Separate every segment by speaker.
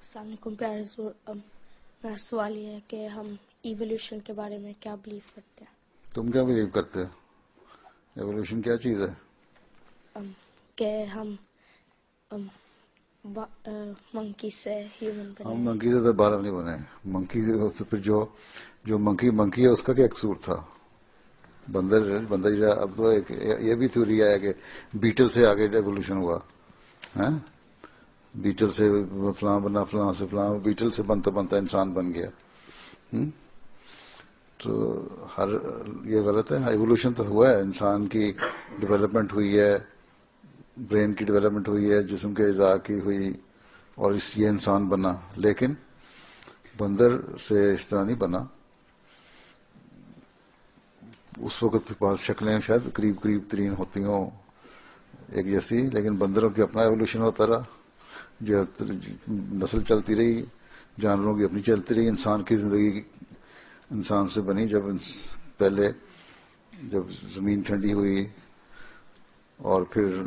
Speaker 1: السلام علیکم پیارے حضور، میرا سوال یہ ہے کہ ہم ایولیوشن کے بارے میں کیا بلیو کرتے ہیں؟
Speaker 2: تم کیا بلیو کرتے ہو؟ ایوولوشن کیا چیز ہے؟
Speaker 1: کہ ہم منکی سے ہیومن
Speaker 2: ہم
Speaker 1: بنے.
Speaker 2: منکی سے دوبارہ نہیں بنے. منکی سے پھر جو منکی ہے اس کا کیا قصور تھا؟ بندر اب تو ایک یہ بھی تھیوری ہے کہ بیٹل سے آگے ایوولوشن ہوا ہے. بیٹل سے فلاں بنا، فلاں سے فلاں، بیٹل سے بنتا بنتا انسان بن گیا. تو یہ غلط ہے. ایوولوشن تو ہوا ہے، انسان کی ڈیولپمنٹ ہوئی ہے، برین کی ڈیولپمنٹ ہوئی ہے، جسم کے اعضاء کی ہوئی، اور یہ انسان بنا. لیکن بندر سے اس طرح نہیں بنا. اس وقت بعض شکلیں شاید قریب ترین ہوتی ہوں ایک جیسی، لیکن بندروں کی اپنا ایوولوشن ہوتا رہا، جو نسل چلتی رہی، جانوروں کی اپنی چلتی رہی. انسان کی زندگی انسان سے بنی پہلے جب زمین ٹھنڈی ہوئی اور پھر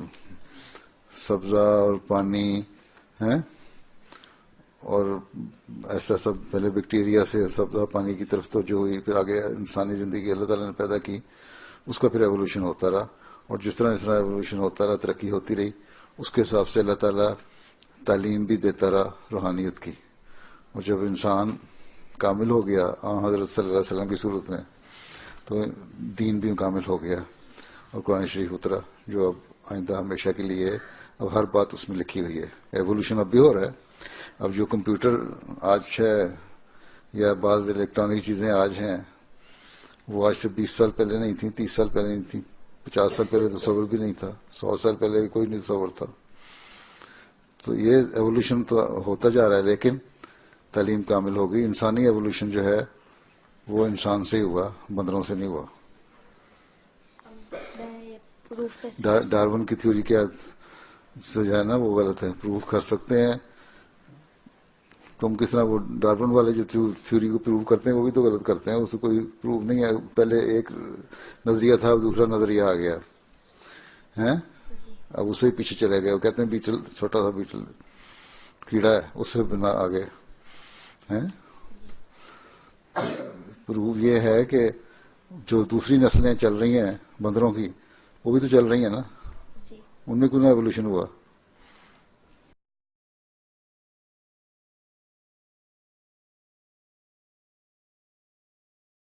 Speaker 2: سبزہ اور پانی ہے، اور ایسا سب پہلے بیکٹیریا سے سبزہ پانی کی طرف توجہ ہوئی، پھر آگے انسانی زندگی اللہ تعالیٰ نے پیدا کی، اس کا پھر ایوولوشن ہوتا رہا. اور جس طرح ایوولوشن ہوتا رہا، ترقی ہوتی رہی، اس کے حساب سے اللہ تعالیٰ تعلیم بھی دیتا رہا روحانیت کی. اور جب انسان کامل ہو گیا حضرت صلی اللہ علیہ وسلم کی صورت میں، تو دین بھی کامل ہو گیا اور قرآن شریف اترا جو اب آئندہ ہمیشہ کے لیے ہے. اب ہر بات اس میں لکھی ہوئی ہے. ایوولوشن اب بھی ہو رہا ہے. اب جو کمپیوٹر آج ہے یا بعض الیکٹرانک چیزیں آج ہیں، وہ آج سے 20 سال پہلے نہیں تھیں، 30 سال پہلے نہیں تھیں، 50 سال پہلے تصور بھی نہیں تھا، 100 سال پہلے کوئی نہیں تصور تھا. تو یہ ایوولوشن تو ہوتا جا رہا ہے، لیکن تعلیم کامل ہو گئی. انسانی ایوولوشن جو ہے وہ انسان سے ہی ہوا، بندروں سے نہیں ہوا. ڈارون کی تھیوری کیا سے جو ہے نا وہ غلط ہے. پروف کر سکتے ہیں. تم کس طرح وہ ڈارون والے جو تھیوری کو پروو کرتے ہیں وہ بھی تو غلط کرتے ہیں. اس کو کوئی پروف نہیں ہے. پہلے ایک نظریہ تھا، دوسرا نظریہ آ گیا ہے، اب اسے ہی پیچھے چلے گئے. وہ کہتے ہیں بیٹل چھوٹا سا بیٹل کیڑا ہے، اس سے بنا آگے ہیں. پروف یہ ہے کہ جو دوسری نسلیں چل رہی ہیں بندروں کی، وہ بھی تو چل رہی ہیں نا، ان میں کیوں نہ ایوولوشن ہوا؟